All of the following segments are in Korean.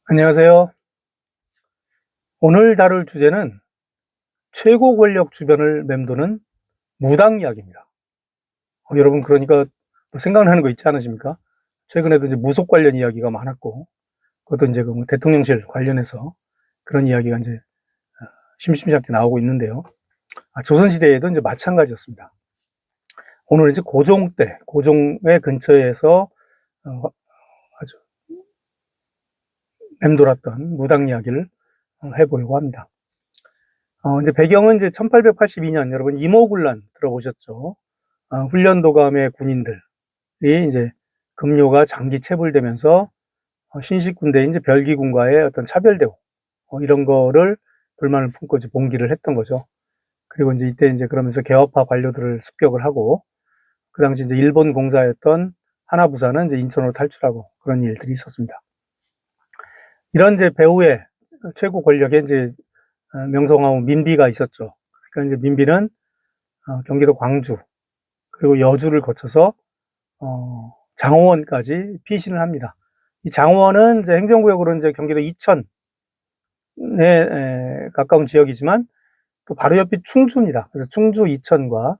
안녕하세요. 오늘 다룰 주제는 최고 권력 주변을 맴도는 무당 이야기입니다. 여러분, 그러니까 뭐 생각나는 거 있지 않으십니까? 최근에도 이제 무속 관련 이야기가 많았고, 그것도 이제 그 대통령실 관련해서 그런 이야기가 이제 심심찮게 나오고 있는데요. 조선시대에도 이제 마찬가지였습니다. 오늘 이제 고종 때, 고종의 근처에서 아주 맴돌았던 무당 이야기를 해보려고 합니다. 이제 배경은 이제 1882년, 여러분 임오군란 들어보셨죠? 훈련도감의 군인들이 이제 급료가 장기 체불되면서 신식군대인 이제 별기군과의 어떤 차별 대우, 이런 거를 불만을 품고 이제 봉기를 했던 거죠. 그리고 이제 이때 이제 그러면서 개업파 관료들을 습격을 하고, 그 당시 이제 일본 공사였던 하나부사는 이제 인천으로 탈출하고 그런 일들이 있었습니다. 이런 이제 배후에 최고 권력에 이제 명성황후 민비가 있었죠. 그러니까 이제 민비는 경기도 광주 그리고 여주를 거쳐서 장호원까지 피신을 합니다. 이 장호원은 이제 행정구역으로 이제 경기도 이천에 가까운 지역이지만 또 바로 옆이 충주입니다. 그래서 충주 이천과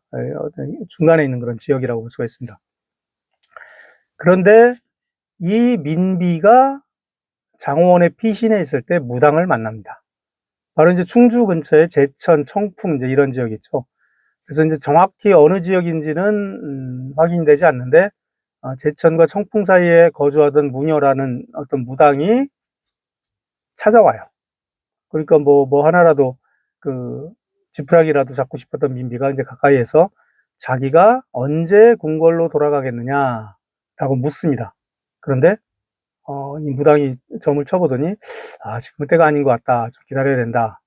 중간에 있는 그런 지역이라고 볼 수가 있습니다. 그런데 이 민비가 장호원에 피신해 있을 때 무당을 만납니다. 바로 이제 충주 근처에 제천, 청풍 이제 이런 지역이 있죠. 그래서 이제 정확히 어느 지역인지는 확인되지 않는데 제천과 청풍 사이에 거주하던 무녀라는 어떤 무당이 찾아와요. 그러니까 뭐 하나라도 그 지푸라기라도 잡고 싶었던 민비가 이제 가까이에서 자기가 언제 궁궐로 돌아가겠느냐라고 묻습니다. 그런데 이 무당이 점을 쳐보더니 지금은 때가 아닌 것 같다. 좀 기다려야 된다.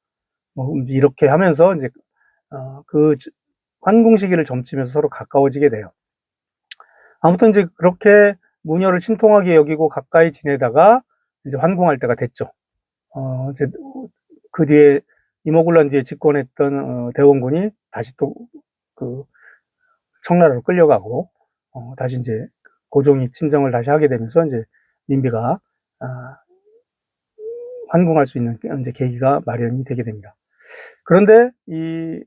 뭐 이렇게 하면서 이제 그 환궁 시기를 점치면서 서로 가까워지게 돼요. 아무튼 이제 그렇게 무녀를 신통하게 여기고 가까이 지내다가 이제 환궁할 때가 됐죠. 이제 그 뒤에 임오군란 뒤에 집권했던 대원군이 다시 또 그 청나라로 끌려가고 다시 이제 고종이 친정을 다시 하게 되면서 이제 민비가 환궁할 수 있는 이제 계기가 마련이 되게 됩니다. 그런데 이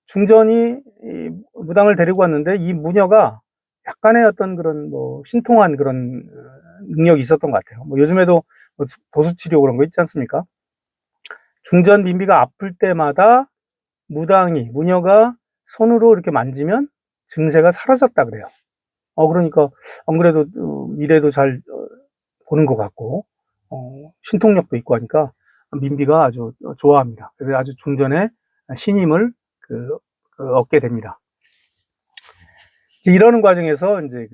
중전이 이 무당을 데리고 왔는데 이 무녀가 약간의 어떤 그런 뭐 신통한 그런 능력이 있었던 것 같아요. 뭐 요즘에도 뭐 도수치료 그런 거 있지 않습니까? 중전 민비가 아플 때마다 무녀가 손으로 이렇게 만지면 증세가 사라졌다 그래요. 그러니까 안 그래도 미래도 잘 보는 것 같고 신통력도 있고 하니까 민비가 아주 좋아합니다. 그래서 아주 중전의 신임을 얻게 됩니다. 이러는 과정에서 이제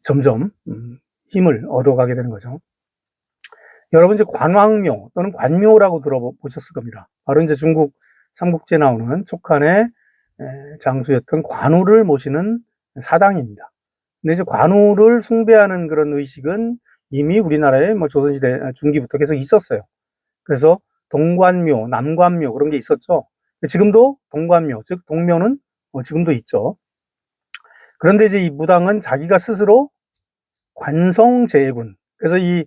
점점 힘을 얻어가게 되는 거죠. 여러분 이제 관왕묘 또는 관묘라고 들어보셨을 겁니다. 바로 이제 중국 삼국지에 나오는 촉한의 장수였던 관우를 모시는 사당입니다. 근데 이제 관우를 숭배하는 그런 의식은 이미 우리나라에 뭐 조선시대 중기부터 계속 있었어요. 그래서 동관묘, 남관묘 그런 게 있었죠. 지금도 동관묘, 즉 동묘는 지금도 있죠. 그런데 이제 이 무당은 자기가 스스로 관성제군. 그래서 이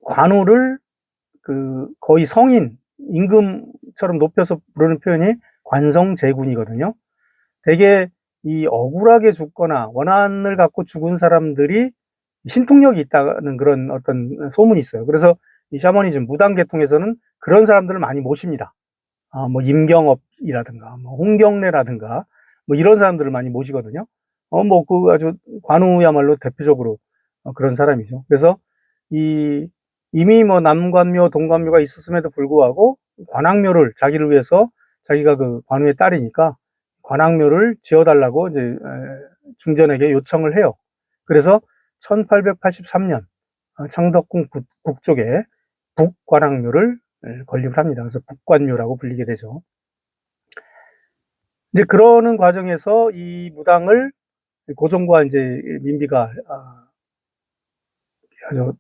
관우를 거의 성인, 임금처럼 높여서 부르는 표현이 관성제군이거든요. 되게 이 억울하게 죽거나 원한을 갖고 죽은 사람들이 신통력이 있다는 그런 어떤 소문이 있어요. 그래서 이 샤머니즘, 무당 계통에서는 그런 사람들을 많이 모십니다. 뭐 임경업이라든가, 뭐 홍경래라든가, 뭐 이런 사람들을 많이 모시거든요. 뭐 그 아주 관우야말로 대표적으로 그런 사람이죠. 그래서 이미 뭐 남관묘, 동관묘가 있었음에도 불구하고 관악묘를 자기를 위해서 자기가 그 관우의 딸이니까 관악묘를 지어달라고 이제 중전에게 요청을 해요. 그래서 1883년 창덕궁 북쪽에 북관악묘를 건립을 합니다. 그래서 북관묘라고 불리게 되죠. 이제 그러는 과정에서 이 무당을 고종과 이제 민비가 아주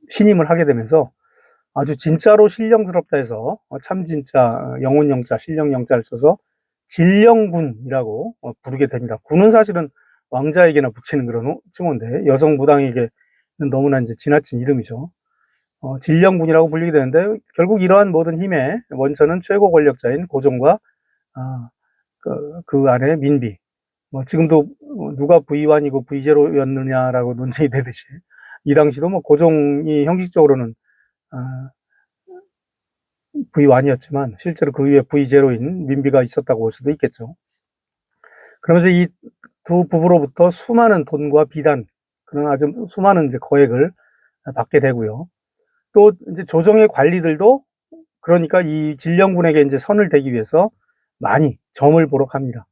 신임을 하게 되면서 아주 진짜로 신령스럽다 해서 참 진짜 영혼영자, 신령영자를 써서 진령군이라고 부르게 됩니다. 군은 사실은 왕자에게나 붙이는 그런 칭호인데 여성 무당에게 너무나 이제 지나친 이름이죠. 진령군이라고 불리게 되는데 결국 이러한 모든 힘의 원천은 최고 권력자인 고종과 그 안에 민비. 지금도 누가 V1이고 V0였느냐라고 논쟁이 되듯이 이 당시도 고종이 형식적으로는 V1이었지만 실제로 그 위에 V0인 민비가 있었다고 볼 수도 있겠죠. 그러면서 이 두 부부로부터 수많은 돈과 비단, 그런 아주 수많은 이제 거액을 받게 되고요. 또 이제 조정의 관리들도 그러니까 이 진령군에게 이제 선을 대기 위해서 많이 점을 보러 갑니다.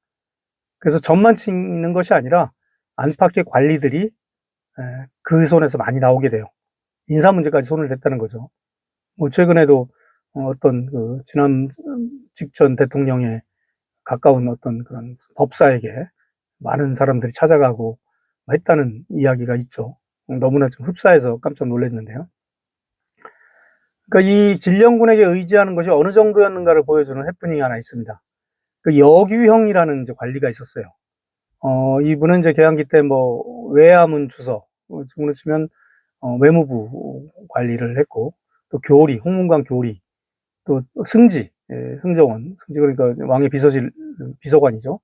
그래서 점만 치는 것이 아니라 안팎의 관리들이 그 손에서 많이 나오게 돼요. 인사 문제까지 손을 댔다는 거죠. 최근에도 어떤 지난 직전 대통령에 가까운 어떤 그런 법사에게 많은 사람들이 찾아가고 했다는 이야기가 있죠. 너무나 좀 흡사해서 깜짝 놀랐는데요. 그러니까 이 진령군에게 의지하는 것이 어느 정도였는가를 보여주는 해프닝이 하나 있습니다. 그 여규형이라는 이제 관리가 있었어요. 이분은 이제 개항기 때 외화문 주석, 지금으로 치면 외무부 관리를 했고, 또 교리, 홍문관 교리, 또 승지, 승정원, 승지 그러니까 왕의 비서관이죠.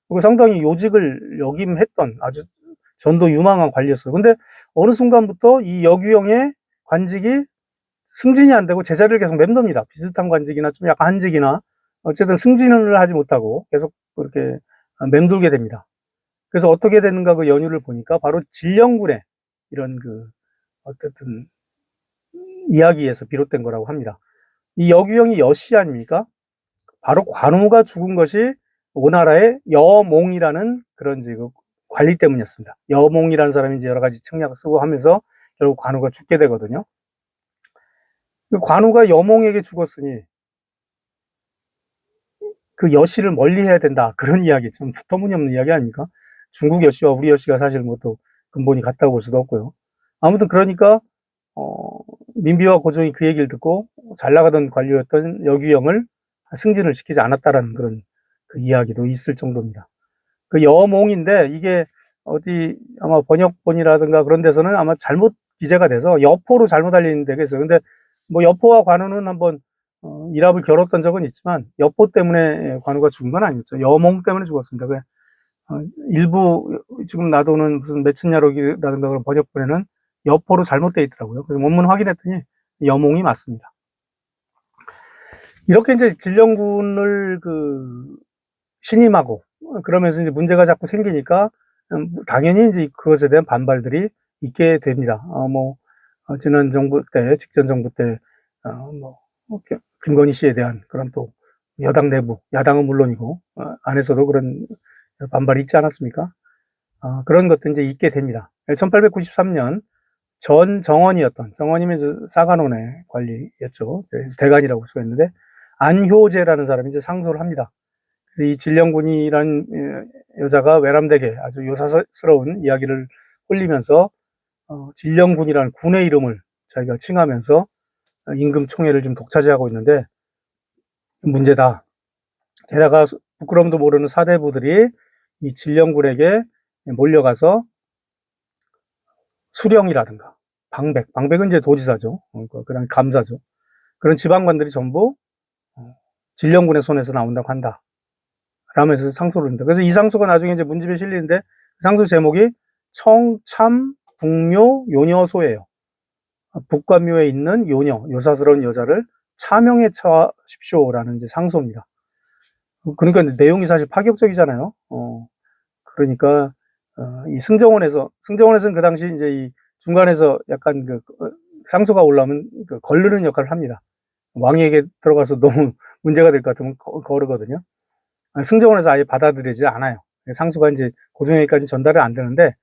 그리고 상당히 요직을 역임했던 아주 전도 유망한 관리였어요. 근데 어느 순간부터 이 여규형의 관직이 승진이 안 되고 제자리를 계속 맴돕니다. 비슷한 관직이나 좀 약간 한직이나 어쨌든 승진을 하지 못하고 계속 그렇게 맴돌게 됩니다. 그래서 어떻게 되는가 그 연유를 보니까 바로 진령군의 이런 어쨌든 이야기에서 비롯된 거라고 합니다. 이 여규형이 여씨 아닙니까? 바로 관우가 죽은 것이 오나라의 여몽이라는 그런 관리 때문이었습니다. 여몽이라는 사람이 이제 여러 가지 책략을 쓰고 하면서 결국 관우가 죽게 되거든요. 관우가 여몽에게 죽었으니 그 여씨를 멀리 해야 된다. 그런 이야기, 좀 터무니없는 이야기 아닙니까? 중국 여씨와 우리 여씨가 사실 또 근본이 같다고 볼 수도 없고요. 아무튼 그러니까 민비와 고종이 그 얘기를 듣고 잘 나가던 관료였던 여규형을 승진을 시키지 않았다라는 그런 그 이야기도 있을 정도입니다. 그 여몽인데 이게 어디 아마 번역본이라든가 그런 데서는 아마 잘못 기재가 돼서 여포로 잘못 알리는 데가 있어요. 근데 여포와 관우는 한번 일합을 겨뤘던 적은 있지만 여포 때문에 관우가 죽은 건 아니었죠. 여몽 때문에 죽었습니다. 일부 지금 놔두는 무슨 매춘야록이라든가 그런 번역본에는 여포로 잘못되어 있더라고요. 그래서 원문 확인했더니 여몽이 맞습니다. 이렇게 이제 진령군을 신임하고 그러면서 이제 문제가 자꾸 생기니까 당연히 이제 그것에 대한 반발들이 있게 됩니다. 지난 정부 때, 직전 정부 때, 김건희 씨에 대한 그런 또 여당 내부, 야당은 물론이고, 안에서도 그런 반발이 있지 않았습니까? 그런 것도 이제 있게 됩니다. 1893년 정원이면 사관원의 관리였죠. 대관이라고 수했는데, 안효재라는 사람이 이제 상소를 합니다. 이 진령군이란 여자가 외람되게 아주 요사스러운 이야기를 홀리면서 진령군이라는 군의 이름을 자기가 칭하면서 임금 총애를 좀 독차지하고 있는데 문제다. 게다가 부끄러움도 모르는 사대부들이 이 진령군에게 몰려가서 수령이라든가 방백은 이제 도지사죠. 그다음에 감사죠. 그런 지방관들이 전부 진령군의 손에서 나온다고 한다. 라면서 상소를 합니다. 그래서 이 상소가 나중에 이제 문집에 실리는데 상소 제목이 청참 북묘 요녀소예요. 북관묘에 있는 요사스러운 여자를 차명해 쳐십시오라는 이제 상소입니다. 그러니까 내용이 사실 파격적이잖아요. 그러니까 이 승정원에서는 그 당시 이제 이 중간에서 약간 상소가 올라오면 거르는 역할을 합니다. 왕에게 들어가서 너무 문제가 될 것 같으면 거르거든요. 승정원에서 아예 받아들이지 않아요. 상소가 이제 고종에게까지 전달이 안 되는데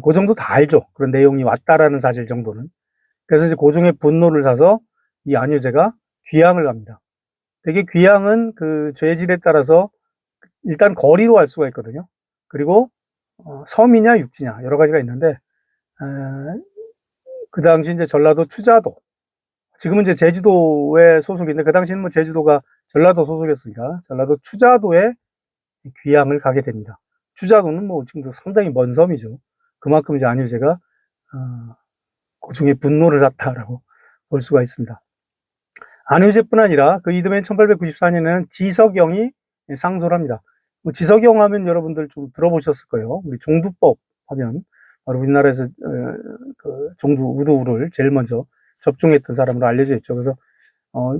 고종도 다 알죠. 그런 내용이 왔다라는 사실 정도는. 그래서 이제 고종의 분노를 사서 이 안효재가 귀양을 갑니다. 되게 귀양은 그 죄질에 따라서 일단 거리로 갈 수가 있거든요. 그리고 섬이냐 육지냐 여러 가지가 있는데 그 당시 이제 전라도 추자도, 지금은 이제 제주도의 소속인데 그 당시는 제주도가 전라도 소속이었으니까 전라도 추자도에 귀양을 가게 됩니다. 추자도는 지금도 상당히 먼 섬이죠. 그만큼 이제 안효재가 고종의 분노를 샀다라고 볼 수가 있습니다. 안효제뿐 아니라 그 이듬해 1894년에는 지석영이 상소를 합니다. 지석영 하면 여러분들 좀 들어보셨을 거예요. 우리 종두법 하면 바로 우리나라에서 그 종두 우두를 제일 먼저 접종했던 사람으로 알려져 있죠. 그래서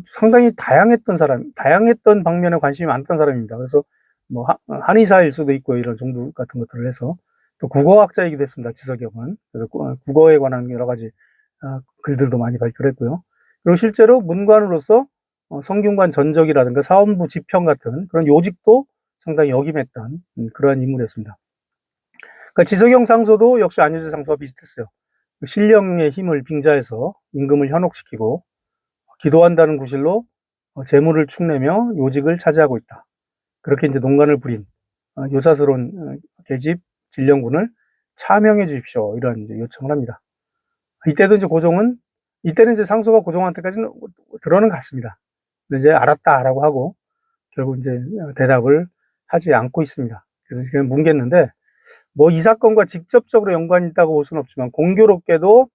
상당히 다양했던 방면에 관심이 많던 사람입니다. 그래서 뭐 한의사일 수도 있고 이런 종두 같은 것들을 해서 또 국어학자이기도 했습니다. 지석영은. 그래서 국어에 관한 여러 가지 글들도 많이 발표를 했고요. 그리고 실제로 문관으로서 성균관 전적이라든가 사원부 지평 같은 그런 요직도 상당히 역임했던 그러한 인물이었습니다. 그러니까 지석영 상소도 역시 안효제 상소와 비슷했어요. 신령의 힘을 빙자해서 임금을 현혹시키고 기도한다는 구실로 재물을 축내며 요직을 차지하고 있다. 그렇게 이제 농간을 부린 요사스러운 계집 진령군을 차명해 주십시오. 이런 이제 요청을 합니다. 이때도 이제 이때는 이제 상소가 고종한테까지는 들어는 갔습니다. 근데 이제 알았다라고 하고 결국 이제 대답을 하지 않고 있습니다. 그래서 지금 뭉갰는데 뭐 이 사건과 직접적으로 연관이 있다고 볼 수는 없지만 공교롭게도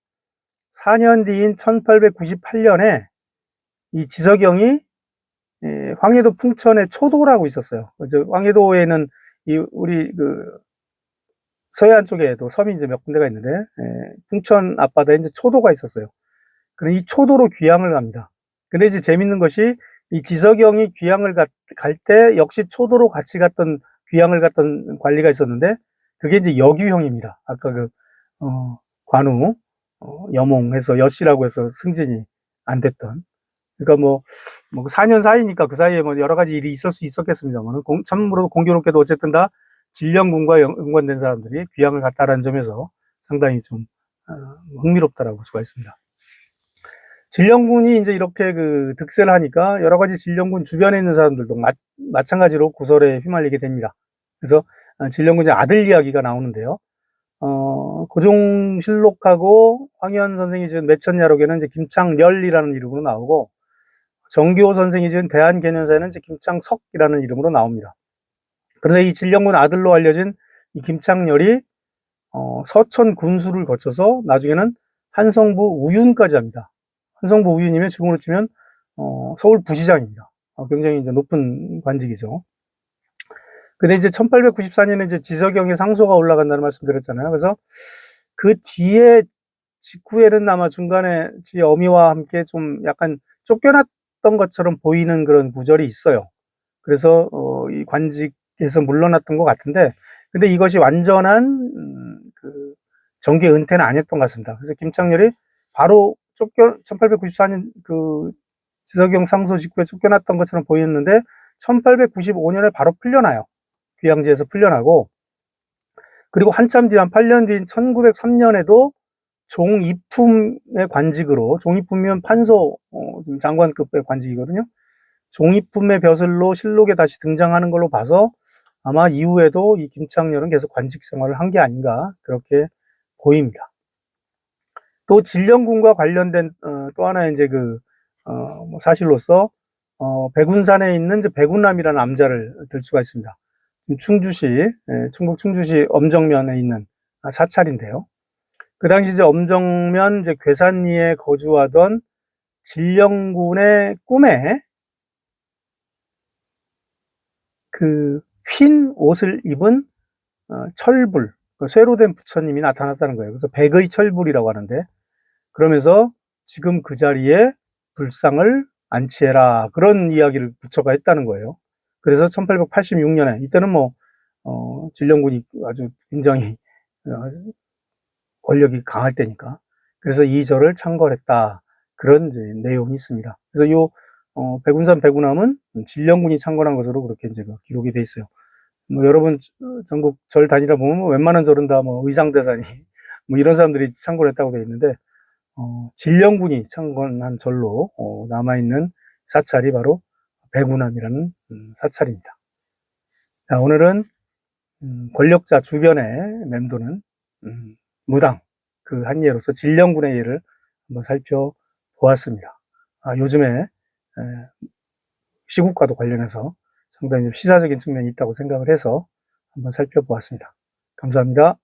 4년 뒤인 1898년에 이 지석영이 황해도 풍천에 초도를 하고 있었어요. 황해도에는 우리 서해안 쪽에도 섬이 이제 몇 군데가 있는데 풍천 앞바다에 이제 초도가 있었어요. 그럼 이 초도로 귀향을 갑니다. 근데 이제 재밌는 것이 이 지석영이 귀향을 갈 때 역시 초도로 같이 귀향을 갔던 관리가 있었는데 그게 이제 여규형입니다. 아까 관우, 여몽해서 여씨라고 해서 승진이 안 됐던. 그러니까 뭐 4년 사이니까 그 사이에 뭐 여러 가지 일이 있을 수 있었겠습니다만 참으로 공교롭게도 어쨌든 다 진령군과 연관된 사람들이 귀향을 갔다라는 점에서 상당히 좀 흥미롭다라고 볼 수가 있습니다. 진령군이 이제 이렇게 득세를 하니까 여러 가지 진령군 주변에 있는 사람들도 마찬가지로 구설에 휘말리게 됩니다. 그래서 진령군의 아들 이야기가 나오는데요. 고종실록하고 황현 선생이 지은 매천야록에는 이제 김창렬이라는 이름으로 나오고 정교 선생이 지은 대한개년사에는 이제 김창석이라는 이름으로 나옵니다. 그런데 이 진령군 아들로 알려진 이 김창렬이 서천 군수를 거쳐서 나중에는 한성부 우윤까지 합니다. 한성부 우윤이면 지금으로 치면 서울 부시장입니다. 굉장히 이제 높은 관직이죠. 근데 이제 1894년에 이제 지석영의 상소가 올라간다는 말씀드렸잖아요. 그래서 그 뒤에 직후에는 아마 중간에 어미와 함께 좀 약간 쫓겨났던 것처럼 보이는 그런 구절이 있어요. 그래서 이 관직에서 물러났던 것 같은데, 근데 이것이 완전한 정계 은퇴는 아니었던 것 같습니다. 그래서 김창렬이 바로 1894년 지석영 상소 직후에 쫓겨났던 것처럼 보였는데 1895년에 바로 풀려나요. 귀양지에서 풀려나고, 그리고 한참 뒤 한 8년 뒤인 1903년에도 종이품의 관직으로, 종이품이면 판소 장관급의 관직이거든요. 종이품의 벼슬로 실록에 다시 등장하는 걸로 봐서 아마 이후에도 이 김창렬은 계속 관직 생활을 한 게 아닌가 그렇게 보입니다. 또 진령군과 관련된 또 하나의 이제 사실로서 백운산에 있는 이제 백운남이라는 암자를 들 수가 있습니다. 충주시, 충북 충주시 엄정면에 있는 사찰인데요. 그 당시 이제 엄정면 이제 괴산리에 거주하던 진령군의 꿈에 흰 옷을 입은 철불, 쇠로 된 부처님이 나타났다는 거예요. 그래서 백의 철불이라고 하는데, 그러면서 지금 그 자리에 불상을 안치해라, 그런 이야기를 부처가 했다는 거예요. 그래서 1886년에, 이때는 진령군이 아주 굉장히 권력이 강할 때니까, 그래서 이 절을 창궐했다, 그런 이제 내용이 있습니다. 그래서 백운산 백운함은 진령군이 창궐한 것으로 그렇게 이제 기록이 돼 있어요. 여러분 전국 절 다니다 보면 웬만한 절은 다 의상대사니 이런 사람들이 창궐했다고 되어 있는데, 진령군이 창궐한 절로 남아있는 사찰이 바로 백운함이라는 사찰입니다. 자, 오늘은 권력자 주변에 맴도는 무당, 그 한 예로서 진령군의 예를 한번 살펴보았습니다. 요즘에 시국과도 관련해서 상당히 시사적인 측면이 있다고 생각을 해서 한번 살펴보았습니다. 감사합니다.